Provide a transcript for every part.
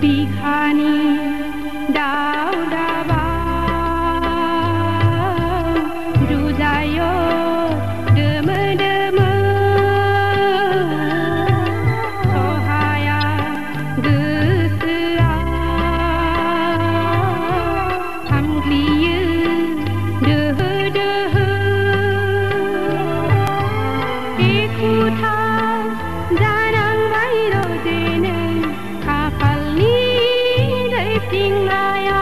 बिखानि दाउ दाबा रुजायो दोमो दोमो सहाया गोसोआ हामग्लियो दोहो दोहो एखुथार जानांबाय रजेनो खाफालनि दैथिंनाया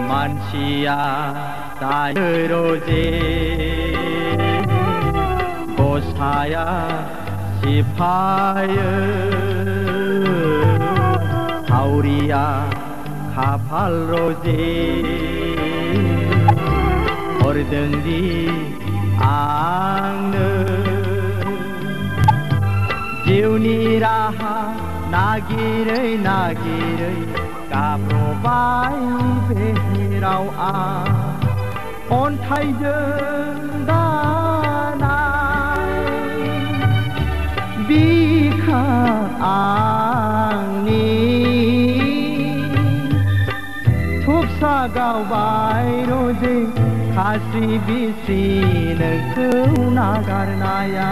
मानसिया दायो रजे गसाया सिफायो हावरिया खाफाल रजे हरदोंदि आंनो जिउनि राहा नागिरै नागिरै गाब्रबाय बेहेराव आं अन्थाइजों दानाय बिखा आंनि थुबसा गावबाय रजे खास्रि बिस्रि नोंखौ नागारनाया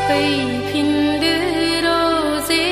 फैफिनदो रजे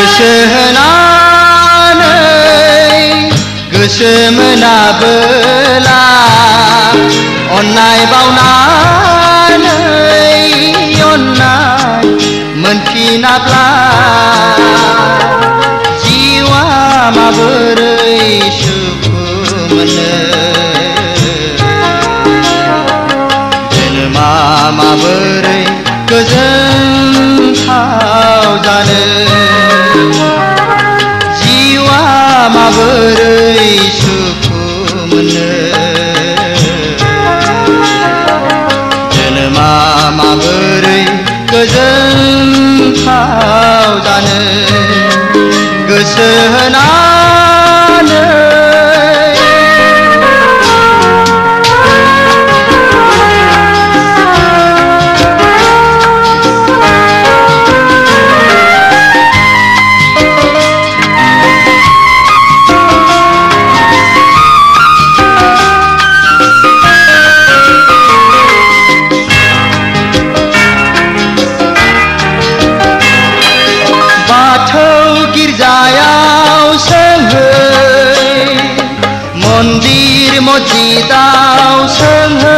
गोसो होनानै गोसो मोनाबोला अननाय बावनानै अननाय मोनफिनाब्ला जिउआ माबोरै सुखु मोनो जोनोमा माबोरै गोजोनथाव जानो जिउआ माबोरै सुखु मोनो जोनोमा माबोरै गोजोनथाव जानो गोसो होनानै गिर्जायाव सोंहै मन्दिर मस्जिदाव सोंहै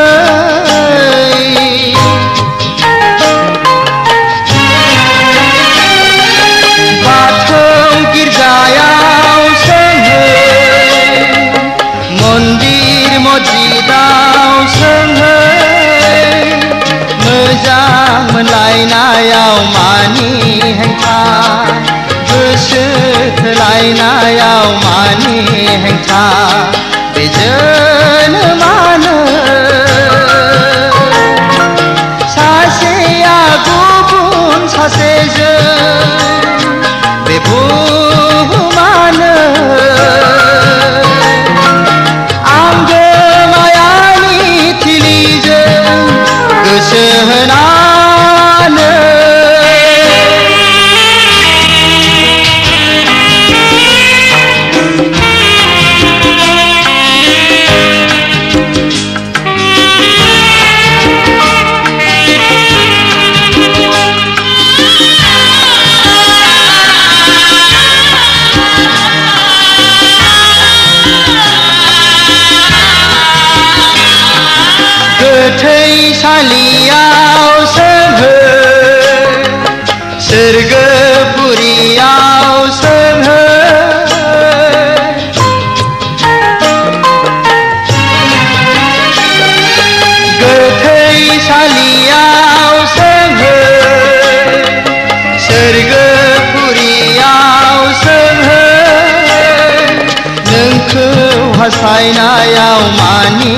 बाथौ गिर्जायाव सोंहै मन्दिर मस्जिदाव सोंहै मोजां मोनलायनायाव मानि हेंथा गोसो थोलायनायाव मानि हेंथा बे जोनोमानो सासेया गुबुन सासेजों बे बुहुमानो आंगो मायानि थिलिजों गोसो होनानै गोथैसालियाव सोंहै सोरगोपुरियाव सोंहै गोथैसालियाव सोंहै सोरगोपुरियाव सोंहै नोंखौ हास्थायनायाव मानि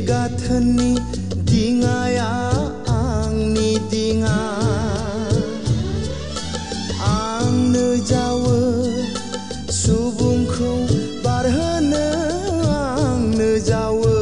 गाथोननि दिङाया आंनि दिङा आंनो जावो सुबुंखौ बारहोनो आंनो जावो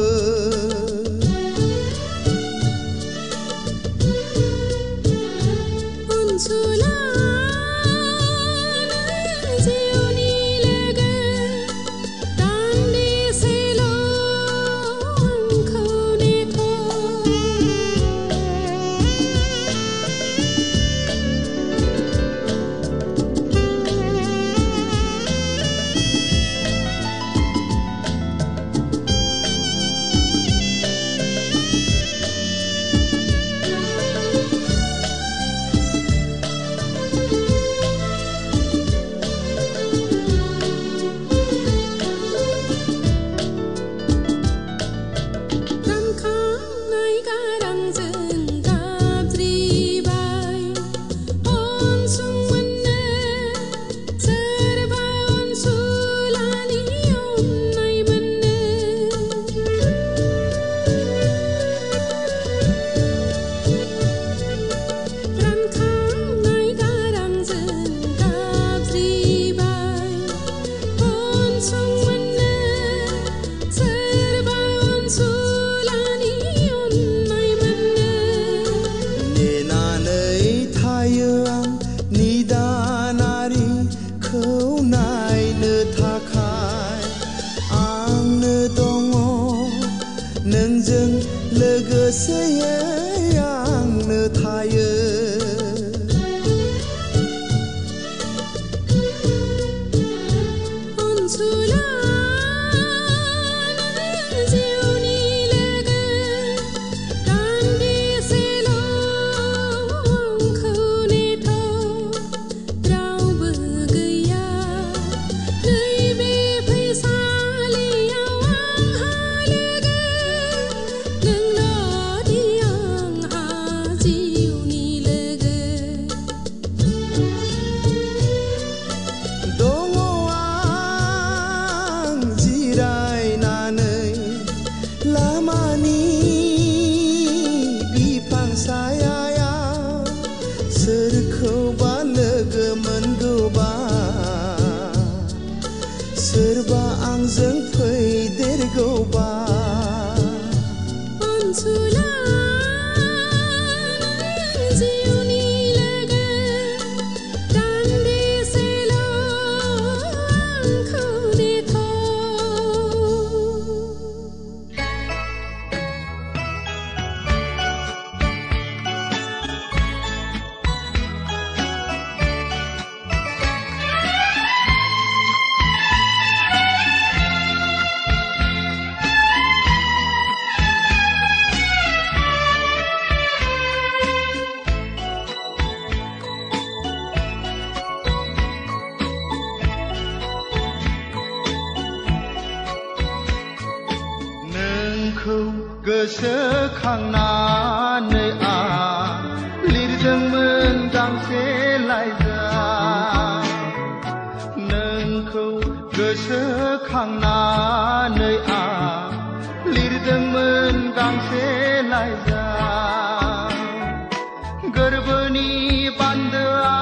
नोंजों लोगोसेयै आंनो थायो सोरखौबा लोगो मोनगौबा सोरबा आंजों फैदेरगौबा गोसोखांनानै आं लिरदोंमोन गांसे लाइजाम नोंखौ गोसोखांनानै आं लिरदोंमोन गांसे लाइजाम गोरबोनि बान्दोआ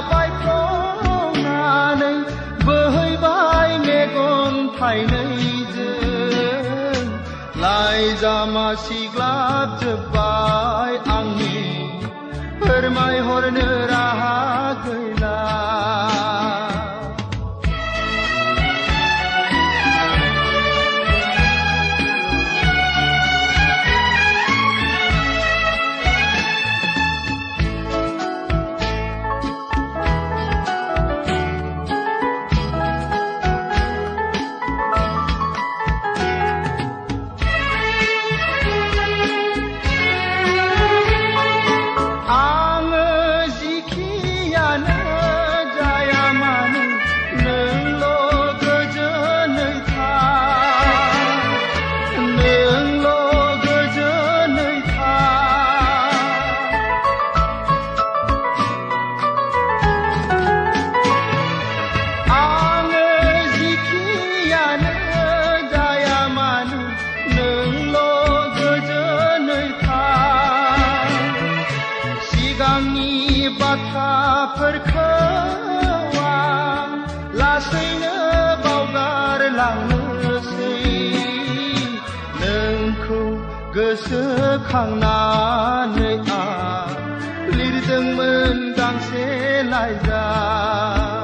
बायफ्लंनानै बोहैबाय मेगन थाइनैजों लाइजामा सिग्लाबजोब्बाय आंनि फोरमायहरनो राहा गैला बाथ्राफोरखौ आं लासैनो बावगारलांनोसै नोंखौ गोसोखांनानै आं लिरदोंमोन गांसे लाइजाम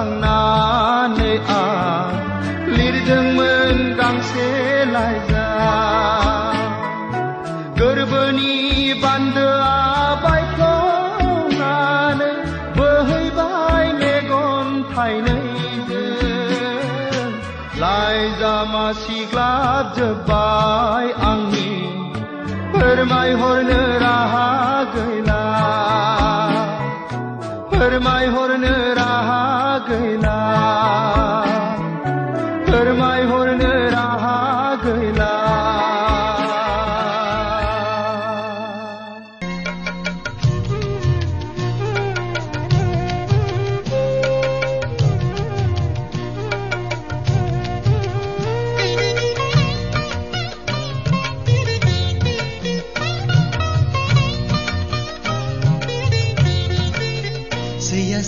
गोसोखांनानै आं लिरदोंमोन गांसे लाइजाम गोरबोनि बान्दोआ बायफ्लंनानै बोहैबाय मेगन थाइनैजों लाइजामा सिग्लाबजोब्बाय आंनि फोरमायहरनो राहा गैला फोरमायहरनो राहा गैला फोरमायहरनो राहा गैला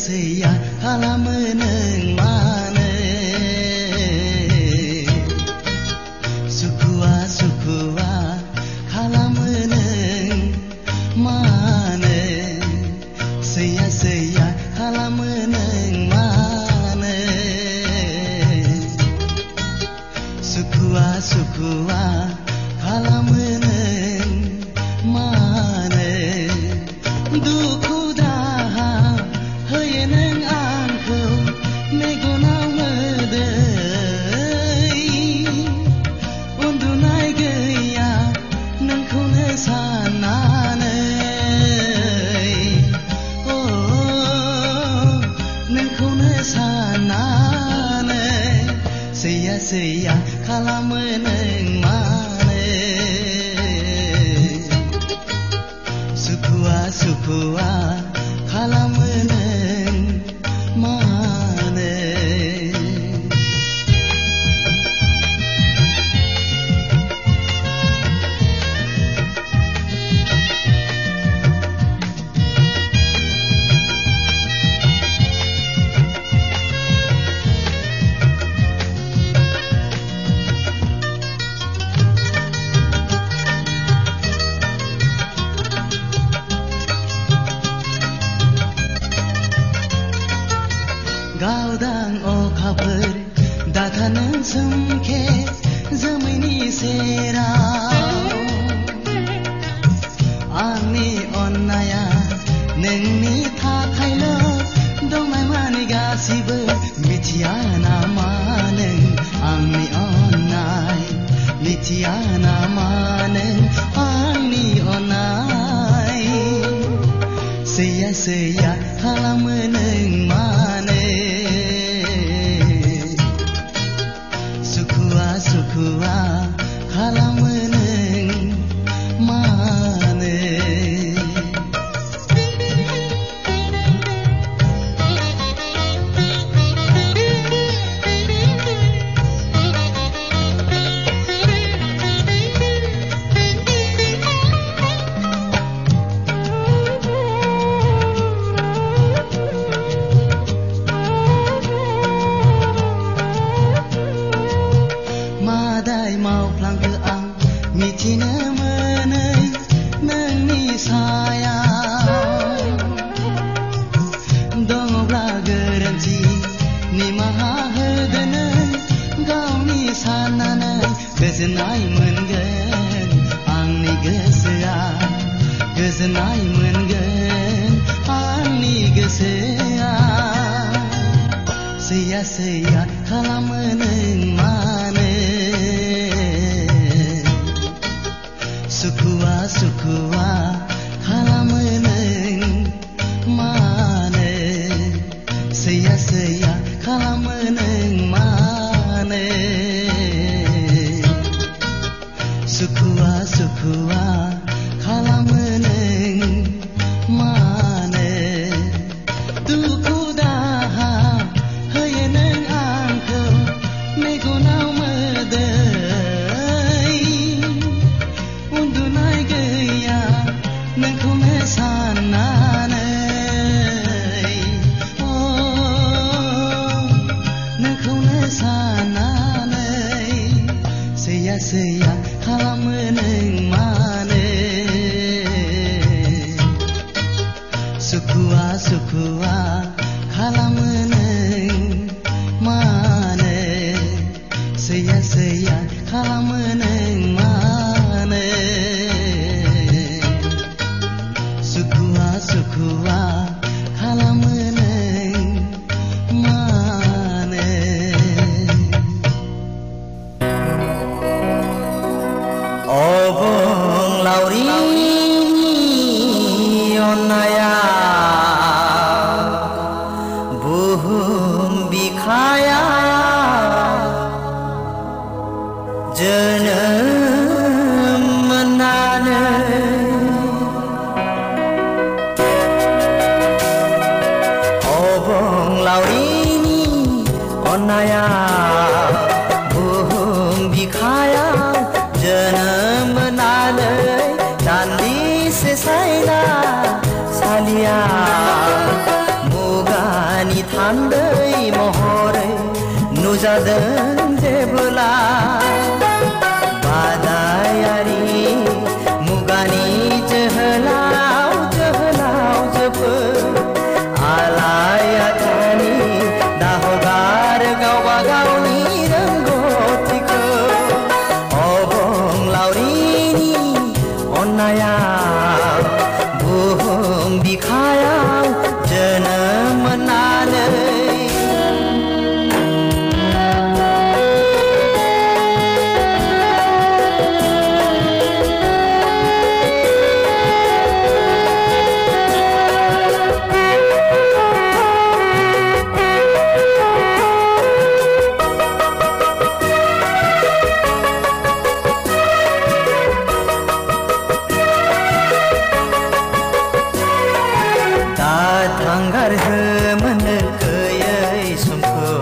सैया खालामो नों मानो सुखुआ सुखुआ खालामो नों मानो सैया खालामो नों मानो सुखुआ सुखुआ खालामो नों मानो दुखु दाहा होयो नों आंखौ मेगनाव मोदै उन्दुनाय गैया नोंखौनो साननानै नोंखौनो साननानै सैया खालामो नों मानो सुखुआ सुखुआ खालामो नों मानो गावदां अखाफोर दाथा नों सोमखे जोमैनि सेराव आंनि अननाया नोंनि थाखायल' दंनाय मानि गासिबो मिथिया नामा नों आंनि अननाय मिथिया नामा नों आंनि अननाय सैया सैया खालामो नों मानो सुखुआ सुखुआ खालामो नों मानो मादाय मावफ्लांखो आं मिथिनो मोनै नोंनि सायाव दङब्ला गोरोन्थि निमाहा होगोन गावनि साननानै गोजोननाय मोनगोन आंनि गोसोआ गोजोननाय मोनगोन आंनि गोसोआ सैया सैया खालामो नों मानो सुखुआ सुखुआ खालामो नों मानो सैया सैया खालामो नों मानो सुखुआ सुखुआ खालामो नों मानो दुखु दाहा होयो नों आंखौ मेगनाव मोदै उन्दुनाय गैया नोंखौनो साननानै नोंखौनो साननानै सैया सैया खालामो नों मानो सुखुआ सुखुआ खालामो नों मानो सैया सैया खालामो नों मानो सुखुआ सुखुआ खालामो नों मानो अबंलावरिनि अननाया बुहुम बिखाया जोनोम मोननानै अबंलावरिनि अननाया बुहुम बिखायाव जोनोम मोननानै दान्दिसे सायना सालिया मुगानि थान्दै महरै नुजादों जेबोला बादायारि मुगानि जोहोलाव जोहोलाव जोफोर आलायाथानि दाहगार गावबा गावनि रोंगौथिखौ अबंलावरिनि अननाया बुहुम बिखायाव जोनोम मोननानै थांगार होमोनो गैयै समखौ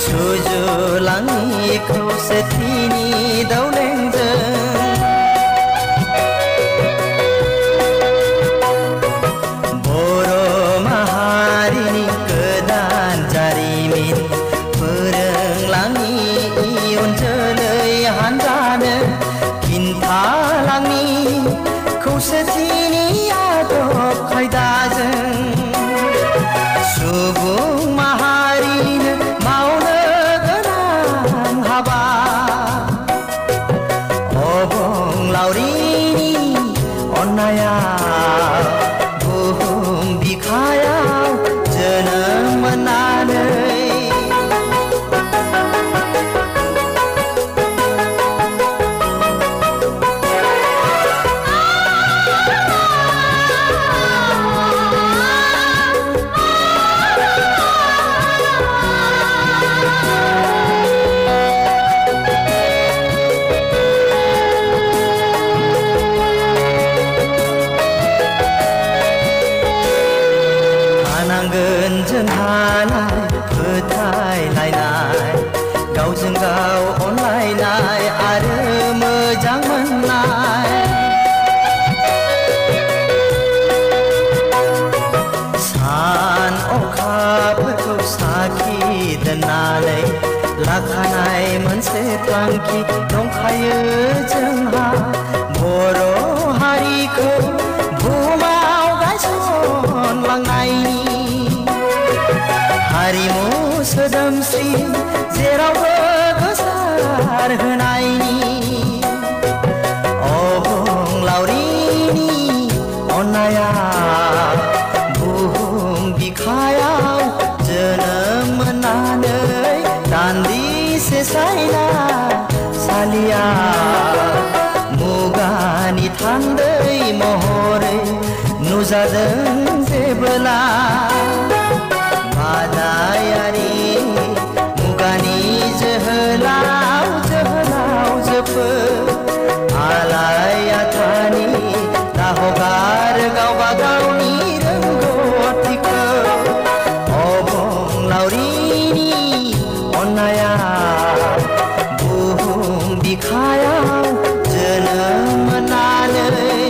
सुजुलाङि खौसेथिनि दावलेंजों बर' माहारिनि गोदान जारिमिन फोरोंलाङि इयुन जोलै हान्जानो खिन्थालाङि खौसेथिनि आदब खायदाजों सुबुं माहारि फोथायलायनाय गावजों गाव अनलायनाय आरो मोजां मोननाय सान अखाफोरखौ साखि दोननानै लाखानाय मोनसे थांखि दंखायो जोंहा बर' हारिखौ बुहुमाव गायसनलांनायनि हारिमु सोदोमस्रि जेरावबो गोसारहोनायनि अबंलावरिनि अननाया बुहुम बिखायाव जोनोम मोननानै दान्दिसे सायना सालिया मुगानि थान्दै महरै नुजादों जेबोला बादायारि मुगानि जोहोलाव जोफोर आलायाथानि दाहगार गावबा गावनि रोंगौथिखौ अबंलावरिनि अननाया बुहुम बिखायाव जोनोम मोननानै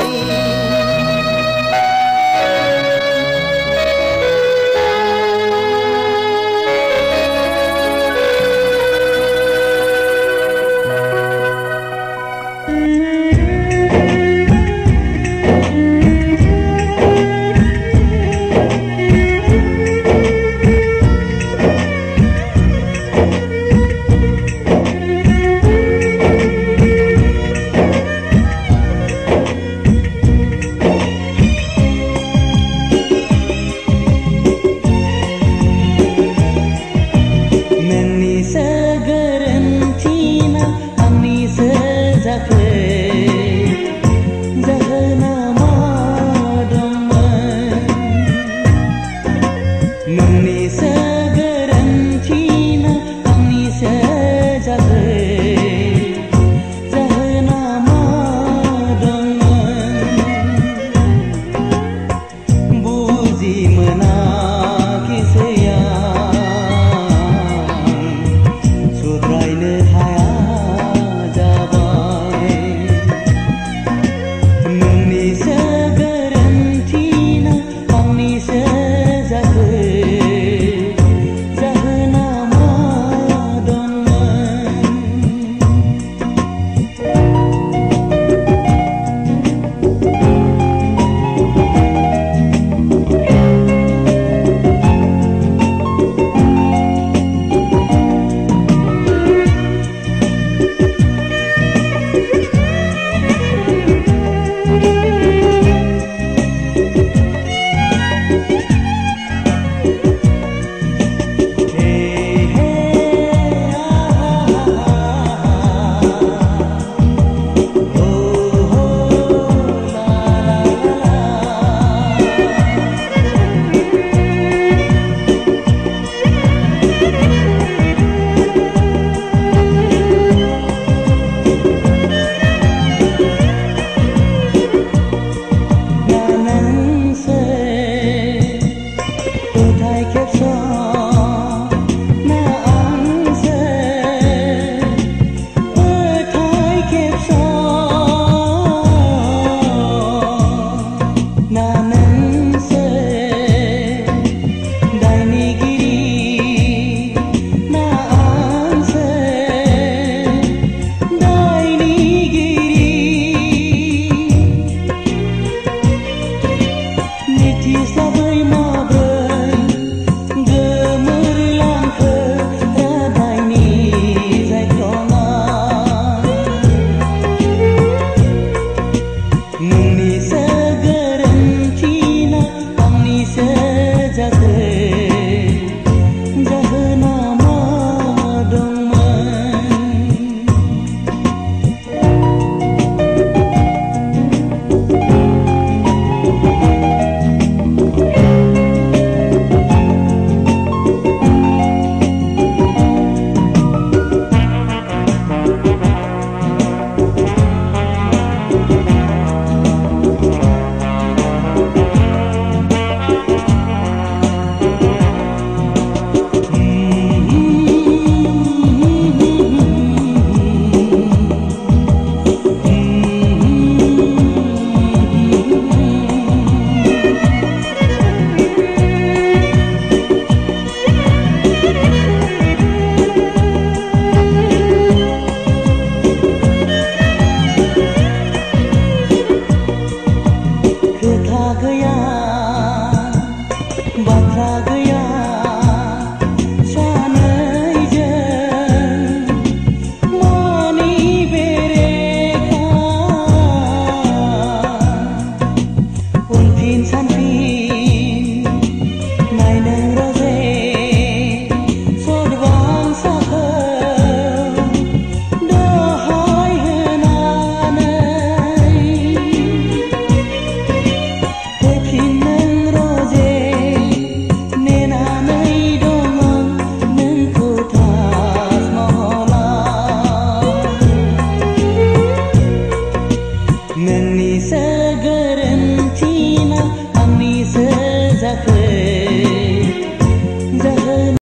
जानो